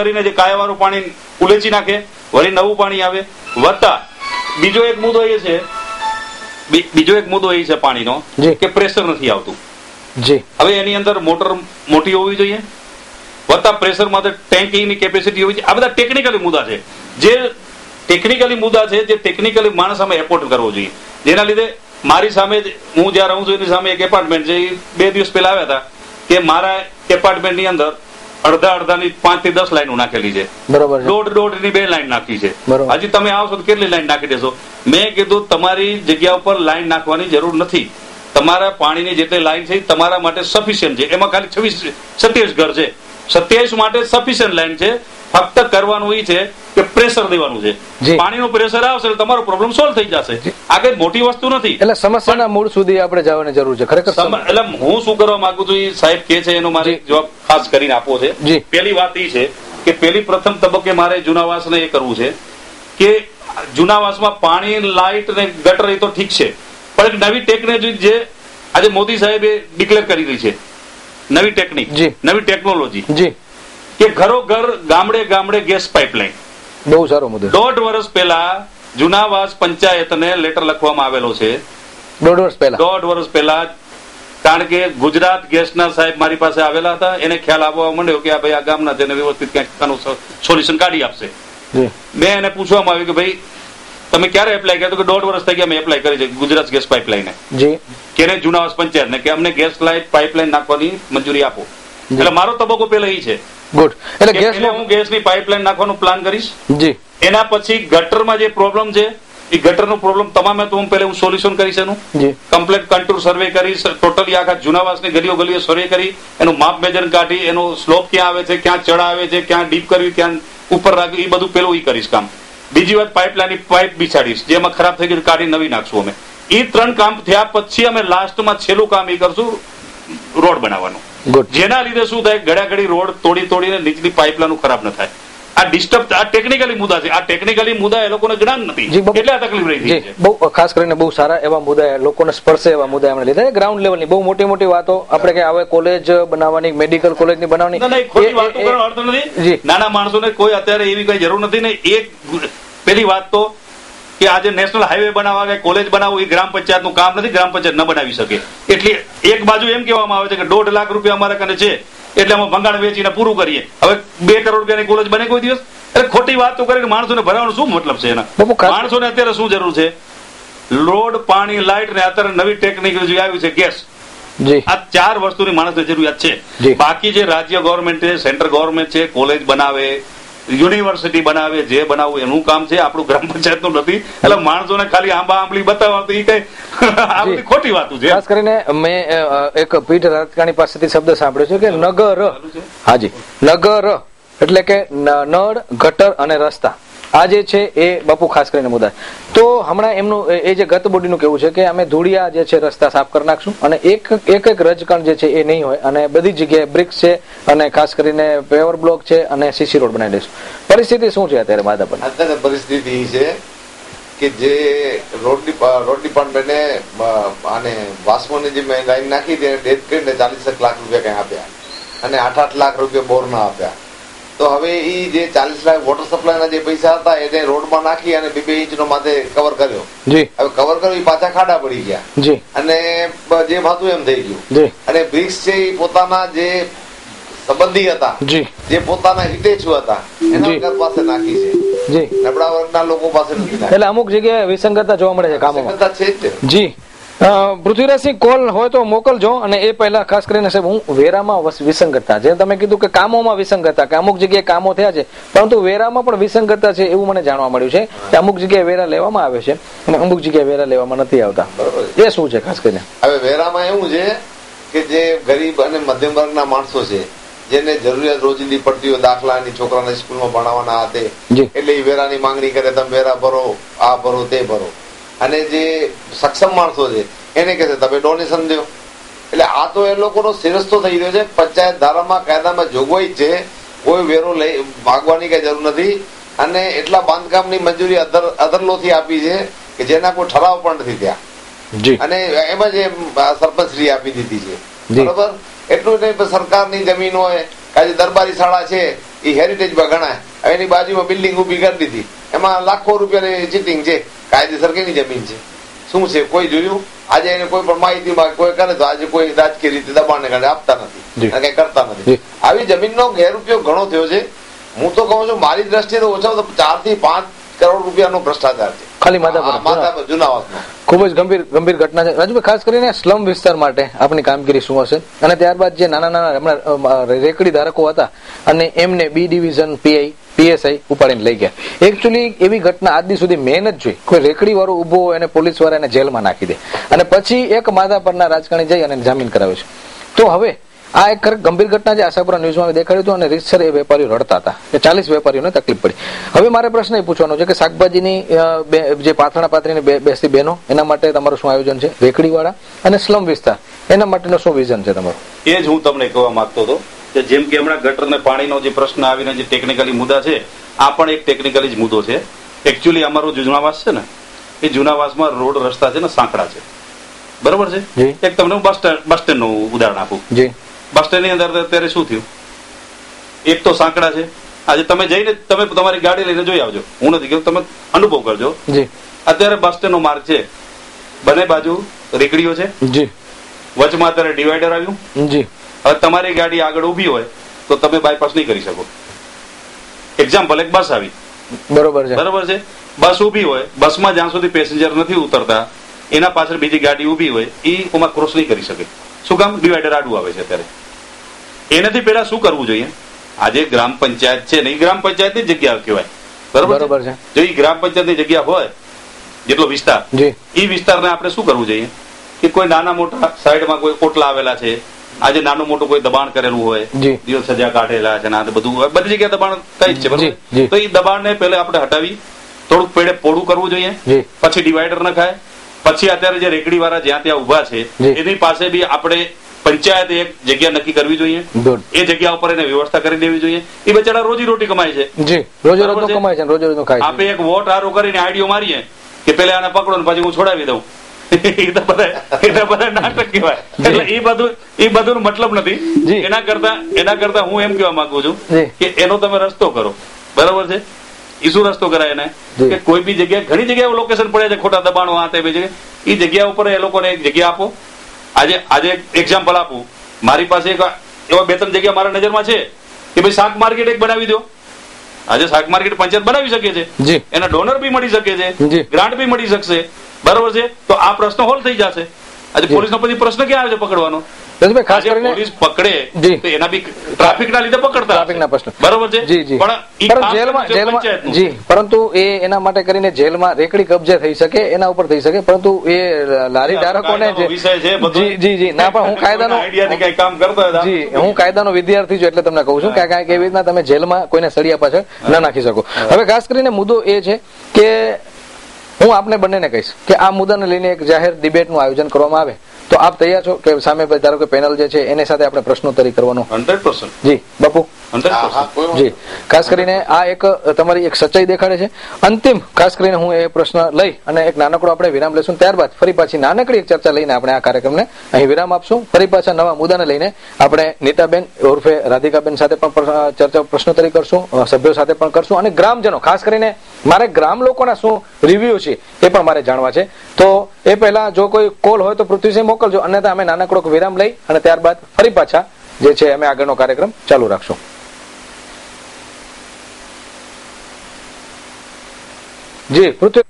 કરીને જે કાયાવાળું પાણી ઉલેચી નાખે, વળી નવું પાણી આવે. વત્તા બીજો એક મુદ્દો એ છે પાણીનો કે પ્રેશર નથી આવતું. હવે એની અંદર મોટર મોટી હોવી જોઈએ, વત્તા પ્રેશર માટે ટેન્કની કેપેસિટી હોવી જોઈએ. આ બધા ટેકનિકલી મુદ્દા છે, જે ટેકનિકલી માણસ સામે એફોર્ડ કરવો જોઈએ. જેના લીધે મારી સામે, હું જ્યાં રહું છું એની સામે એક એપાર્ટમેન્ટ છે, 2 દિવસ પહેલા આવ્યા હતા કે મારા એપાર્ટમેન્ટની અંદર અડધાની 5 થી 10 લાઈનો નાખેલી છે, દોઢ ની 2 લાઈન નાખી છે. હજી તમે આવશો તો કેટલી લાઈન નાખી દેશો? મેં કીધું તમારી જગ્યા ઉપર લાઈન નાખવાની જરૂર નથી. તમારા પાણીની જેટલી લાઈન છે તમારા માટે સફિશિયન્ટ છે. એમાં ખાલી 27 ઘર છે, 27 માટે સફિશિયન્ટ લાઈન છે. ફક્ત કરવાનું એ છે કે પ્રેશર દેવાનું છે. પાણીનું પ્રેશર આવશે એટલે તમારો પ્રોબ્લેમ સોલ્વ થઈ જશે. આ કઈ મોટી વસ્તુ નથી. એટલે સમસ્યાના મૂળ સુધી આપણે જવાની જરૂર છે ખરેખર. એટલે હું શું કરવા માંગુ છું, એ સાહેબ કે છે એનો મારે જવાબ ખાસ કરીને આપવો છે. પહેલી વાત એ છે કે પ્રથમ તબક્કે મારે જૂનાવાસને એ કરવું છે કે જૂનાવાસમાં પાણી, લાઇટ ને ગટર એ તો ઠીક છે, પણ એક નવી ટેકનોલોજી જે આજે મોદી સાહેબે ડિક્લેર કરી રહી છે, નવી ટેકનિક, નવી ટેકનોલોજી કે ઘરો ઘર, ગામડે ગેસ પાઇપલાઇન. બહુ સારો મુદ્દો. 1.5 વર્ષ પહેલા જૂનાવાસ પંચાયતને લેટર લખવામાં આવેલો છે. 1.5 વર્ષ પહેલા. કારણ કે ગુજરાત ગેસના સાહેબ મારી પાસે આવેલા હતા, એને ખ્યાલ આવવા માંડ્યો કે આ ભાઈ આ ગામના તેને વ્યવસ્થિત ક્યાંક સોલ્યુશન કાઢી આપશે. મેં એને પૂછવામાં આવ્યું કે ભાઈ તમે ક્યારે એપ્લાય કર્યો? કે 1.5 વર્ષ થઈ ગયા મેં એપ્લાય કરી છે ગુજરાત ગેસ પાઇપલાઇન કે જૂનાવાસ પંચાયતને કે અમને ગેસ પાઇપલાઇન નાખવાની મંજૂરી આપો. એટલે મારો તબક્કો પહેલા એ છે. ગુડ. એટલે હું ગેસની પાઇપલાઇન નાખવાનું પ્લાન કરીશ. એના પછી ગટરમાં જે પ્રોબ્લેમ છે એ ગટરનો પ્રોબ્લેમ તમામે તો હું સોલ્યુશન કરીશ. એનું કમ્પ્લીટ કન્ટુર સર્વે કરીશ, ટોટલી આખા જૂનાવાસની ગલીઓ સર્વે કરી એનું માપ મેજર કાઢી, એનો સ્લોપ ક્યાં આવે છે, ક્યાં ચડા આવે છે, ક્યાં ડીપ કરવી, ક્યાં ઉપર રાખવી, એ બધું પેલું કરીશ કામ. બીજી વાત પાઇપલાઇનની પાઇપ બિછાડીશ, જેમાં ખરાબ થઈ ગઈ કાઢી નવી નાખશું અમે. એ 3 કામ થયા પછી અમે લાસ્ટમાં છેલ્લું કામ એ કરશું, રોડ બનાવવાનું. જેના લીધે શું થાય, ઘડી રોડ તોડીને નીચલી પાઇપલાઇન ખરાબ ન થાય. આ ટેકનિકલી મુદ્દા છે. આ ટેકનિકલી મુદ્દા એ લોકોને જ્ઞાન નથી એટલે આ તકલીફ રહી છે. બહુ ખાસ કરીને બહુ સારા એવા મુદ્દા, લોકોને સ્પર્શે એવા મુદ્દા એમણે લીધા. ગ્રાઉન્ડ લેવલની બહુ મોટી વાતો આપણે કે હવે કોલેજ બનાવવાની, મેડિકલ કોલેજની બનાવવાની, નાના માણસોને કોઈ અત્યારે એવી કઈ જરૂર નથી ને. એક પેલી વાત તો કે આજે નેશનલ હાઈવે બનાવવા કે કોલેજ બનાવવું એ ગ્રામ પંચાયતનું કામ નથી, ગ્રામ પંચાયત ન બનાવી શકે. એટલે એક બાજુ એમ કહેવામાં આવે છે કે 1.5 લાખ રૂપિયા અમારા કને છે એટલે અમે ભંગાણ વેચીને પૂરું કરીએ. હવે 2 કરોડ રૂપિયાની કોલેજ બને કોઈ દિવસ? એટલે ખોટી વાત તો કરીને માણસોને ભરાવાનો શું મતલબ છે એના? માણસોને અત્યારે શું જરૂર છે? રોડ, પાણી, લાઇટ ને અત્યારે નવી ટેકનોલોજી આવી છે ગેસ. આ 4 વસ્તુની માણસને જરૂરિયાત છે. બાકી જે રાજ્ય ગવર્મેન્ટ છે, સેન્ટ્રલ ગવર્મેન્ટ છે, કોલેજ બનાવે, યુનિવર્સિટી બનાવે, જે બનાવવું એનું કામ છે, આપણું ગ્રામ પંચાયત નું નથી. એટલે માણસોને ખાલી આંબલી બતાવવા તો એ કઈ આ બધી ખોટી વાતો છે. ખાસ કરીને મેં એક પીઠ રાજકારણી પાસેથી શબ્દ સાંભળ્યો છે કે નગર, હાજી, નગર એટલે કે નળ, ગટર અને રસ્તા. આ જે છે એ બાપુ ખાસ કરીને મુદ્દા. તો હમણાં એમનું એ જે ગત બોડીનું કેવું છે કે અમે ધૂળિયા જે છે રસ્તા સાફ કરી નાખશું અને એક રજકણ જે છે એ નહીં હોય અને બધી જગ્યાએ બ્રિક્સ છે અને ખાસ કરીને પેવર બ્લોક છે અને સીસી રોડ બનાવી દઈશું. પરિસ્થિતિ શું છે અત્યારે માધાપર? અત્યારે પરિસ્થિતિ એ છે કે જે રોડ ડિપાર્ટમેન્ટે અને વાસ્મોની જે લાઈન નાખી તેને ડેથ કરીને 40 લાખ રૂપિયા કઈ આપ્યા અને 8 લાખ રૂપિયા બોરના આપ્યા. તો હવે એ જે 40 લાખ વોટર સપ્લાયના જે પૈસા હતા એને રોડમાં નાખી અને 2 ઇંચનો માથે કવર કર્યો. હવે કવર કર્યો એ પાછા ખાડા પડી ગયા અને જે ભાતું એમ થઈ ગયું. અને બ્રિક્સ છે એ પોતાના જે સંબંધી હતા, જે પોતાના હિતેચ્છુ હતા, એના ઘર પાસે નાખી છે. નબળા વર્ગના લોકો પાસે નથી નાખી. એટલે અમુક જગ્યાએ વિસંગતતા જોવા મળે છે કામોમાં. છે જ. જી પૃથ્વીરાજસિંહ, કોલ હોય તો મોકલજો. અને એ પહેલા ખાસ કરીને સાહેબ હું વેરામાં વિસંગતતા, જે તમે કીધું કે કામોમાં વિસંગતતા, કે અમુક જગ્યાએ કામો થયા છે પરંતુ વેરામાં પણ વિસંગતતા છે એવું મને જાણવા મળ્યું છે કે અમુક જગ્યાએ વેરા લેવામાં આવે છે અને અમુક જગ્યાએ વેરા લેવામાં નથી આવતા. એ શું છે ખાસ કરીને? હવે વેરામાં એવું છે કે જે ગરીબ અને મધ્યમ વર્ગના માણસો છે, જેને જરૂરિયાત રોજિંદી પડતી હોય, દાખલાની છોકરાને સ્કૂલમાં ભણાવવાના હાથે, એટલે એ વેરાની માંગણી કરે, તમે વેરા ભરો, આ ભરો, તે ભરો. અને જે સક્ષમ માણસો છે એને કહે છે તમે ડોનેશન દો. એટલે આ તો એ લોકોનો શિરસ્તો થઈ રહ્યો છે. પંચાયત ધારામાં, કાયદામાં જોગવાઈ છે, કોઈ વેરો લઈ માગવાની કઈ જરૂર નથી. અને એટલા બાંધકામની મંજૂરી અધરલોથી આપી છે કે જેના કોઈ ઠરાવ પણ નથી થયા અને એમાં જે સરપંચશ્રી આપી દીધી છે. બરોબર? એટલું નહીં, સરકારની જમીન હોય, કાજે દરબારી શાળા છે એ હેરિટેજમાં ગણાય. હવે એની બાજુમાં બિલ્ડિંગ ઊભી કરી દીધી, એમાં લાખો રૂપિયાની ચીટિંગ છે. કાયદેસર કેની જમીન છે, શું છે કોઈ જોયું? આજે એને કોઈ પણ માહિતીમાં કોઈ કરે તો આજે કોઈ રાજકીય રીતે દબાણને કારણે આપતા નથી અને કઈ કરતા નથી. આવી જમીનનો ગેરઉપયોગ ઘણો થયો છે. હું તો કહું છું, મારી દ્રષ્ટિએ તો ઓછા 4 થી 5 કરોડ રૂપિયાનો ભ્રષ્ટાચાર છે ખાલી માધાપર જુનાવાસમાં. ખૂબ જ ગંભીર ઘટના છે. રાજુભાઈ, ખાસ કરીને સ્લમ વિસ્તાર માટે આપની કામગીરી શું હશે? અને ત્યારબાદ જે નાના હમણાં રેકડી ધારકો હતા અને એમને બી ડિવિઝન પીઆઈ પીએસઆઈ ઉપાડીને લઈ ગયા. એકચ્યુઅલી એવી ઘટના આજ દી સુધી મેં જ જોઈ. કોઈ રેકડી વાળો ઉભો હોય અને પોલીસ વાળા એને જેલમાં નાખી દે અને પછી એક માધાપરના રાજકારણી જઈ અને જામીન કરાવે છે. તો હવે આ એક ગંભીર ઘટના છે. આશાપુરા ન્યૂઝમાં દેખાડ્યું હતું અને રીતસર એ વેપારીઓ રડતા હતા કે 40 વેપારીઓને તકલીફ પડી. હવે મારે પ્રશ્ન એ પૂછવાનો છે કે શાકભાજીની જે પાથરણા પાથરીને બેસતી બહેનો, એના માટે તમારું શું આયોજન છે? રેકડીવાળા અને સ્લમ વિસ્તાર, એના માટેનો શું વિઝન છે તમારું? એ જ હું તમને કહેવા માંગતો હતો કે જેમ કે હમણાં ગટર ને પાણીનો જે પ્રશ્ન આવીને જે ટેકનિકલી મુદ્દા છે, આ પણ એક ટેકનિકલી જ મુદ્દો છે. એકચ્યુઅલી અમારો જુનાવાસ છે ને, એ જુનાવાસમાં રોડ રસ્તા છે ને સાંકડા છે, બરોબર છે. એક તમને હું બસ સ્ટેન્ડ નું ઉદાહરણ આપું. બસ સ્ટેન્ડ ની અંદર અત્યારે શું થયું? એક તો સાંકડા છે. આજે તમે જઈને તમે તમારી ગાડી લઈને જોઈ આવજો, હું નથી કહ્યું, તમે અનુભવ કરજો. અત્યારે બસ સ્ટેન્ડ નો માર્ગ છે, બંને બાજુ રેકડીઓ છે, વચમાં અત્યારે ડિવાઈડર આવ્યું. હવે તમારી ગાડી આગળ ઉભી હોય તો તમે બાયપાસ નહીં કરી શકો. એક્ઝામ્પલ, એક બસ આવી, બરોબર છે. બસ ઉભી હોય, બસમાં જ્યાં સુધી પેસેન્જર નથી ઉતરતા એના પાછળ બીજી ગાડી ઉભી હોય, એ ઓમાં ક્રોસ નહીં કરી શકે. શું કામ? ડિવાઈડર આડું આવે છે. અત્યારે એનાથી પહેલા શું કરવું જોઈએ? આજે ગ્રામ પંચાયત છે ને, એ ગ્રામ પંચાયતની જગ્યા કહેવાય, બરોબર છે. જો એ ગ્રામ પંચાયતની જગ્યા હોય, જેટલો વિસ્તાર, એ વિસ્તારને આપણે શું કરવું જોઈએ કે કોઈ નાના મોટા સાઈડમાં કોઈ કોટલા આવેલા છે, આજે નાનું મોટું કોઈ દબાણ કરેલું હોય, દિવસ સજા કાઢેલા છે, બધું બધી જગ્યાએ દબાણ કઈ જ છે, બરોબર. તો એ દબાણને પહેલા આપણે હટાવી થોડુંક પેડે પોડું કરવું જોઈએ, પછી ડિવાઈડર નખાય. પછી અત્યારે જે રેકડી વાળા જ્યાં ત્યાં ઉભા છે એની પાસે બી આપણે પંચાયતે એક જગ્યા નક્કી કરવી જોઈએ. એ જગ્યા ઉપર એને વ્યવસ્થા કરી દેવી જોઈએ. એ બચારા રોજી રોટી કમાય છે, આપણે એક વોટ હારો કરીને આઈડિયો મારીએ કે પેલા આને પકડો ને પછી હું છોડાવી દઉં, એ તો બધા નાટક કહેવાય. એટલે એ બધું મતલબ નથી. એના કરતા હું એમ કહેવા માંગુ છું કે એનો તમે રસ્તો કરો, બરોબર છે. એ શું રસ્તો કરાય એને કે કોઈ બી જગ્યાએ, ઘણી જગ્યાએ લોકેશન પડ્યા છે ખોટા દબાણો આ તે જગ્યાએ, એ જગ્યા ઉપર એ લોકોને એક જગ્યા આપો. આજે એક્ઝામ્પલ આપું, મારી પાસે એવા 2-3 જગ્યા મારા નજરમાં છે કે ભાઈ શાક માર્કેટ એક બનાવી દો. આજે શાક માર્કેટ પંચાયત બનાવી શકે છે, એના ડોનર બી મળી શકે છે, ગ્રાન્ટ બી મળી શકશે, બરોબર છે. તો આ પ્રશ્ન હોલ થઈ જશે. આજે પોલીસનો પછી પ્રશ્ન ક્યાં આવે છે પકડવાનો? ખાસ કરીને પોલીસ પકડે તો એના બી ટ્રાફિકના લીધે પકડતા, ટ્રાફિકના પ્રશ્ન, બરોબર છે. પણ પરંતુ એના માટે કરીને જેલમાં રેકડી કબજે થઈ શકે, એના ઉપર થઈ શકે, પરંતુ એ લારી ધારકોને ના. પણ હું કાયદાનો હું કાયદાનો વિદ્યાર્થી છું એટલે તમને કહું છું કે એવી રીતના તમે જેલમાં કોઈને સળિયા પાછળ ન નાખી શકો. હવે ખાસ કરીને મુદ્દો એ છે કે હું આપને બંનેને કહીશ કે આ મુદ્દાને લઈને એક જાહેર ડિબેટનું આયોજન કરવામાં આવે તો આપ તૈયાર છો કે સામે ધારો કે પેનલ જે છે એની સાથે આપણે પ્રશ્નોત્તરી કરવાનો? 100%. જી બાપુ, 100%. જી. ખાસ કરીને આ એક તમારી એક સચ્ચાઈ દેખાડે છે. અંતિમ ખાસ કરીને હું એ પ્રશ્ન લઈ અને એક નાનકડો આપણે વિરામ લેશું, ત્યારબાદ ફરી પાછી નાનકડી એક ચર્ચા લઈને આપણે આ કાર્યક્રમને અહીં વિરામ આપશું. ફરી પાછા નવા મુદ્દાને લઈને આપણે નીતાબેન ઉર્ફે રાધિકાબેન સાથે પણ ચર્ચા પ્રશ્નોત્તરી કરશું, સભ્યો સાથે પણ કરશું, અને ગ્રામજનો, ખાસ કરીને મારે ગ્રામ લોકોના શું રિવ્યુ છે એ પણ મારે જાણવા છે. તો એ પહેલા જો કોઈ કોલ હોય તો પૃથ્વીસિંહ મોકલજો, અન્યથા અમે નાનકડો વિરામ લઈ અને ત્યારબાદ ફરી પાછા જે છે અમે આગળનો કાર્યક્રમ ચાલુ રાખશું. જી પૃથ્વી.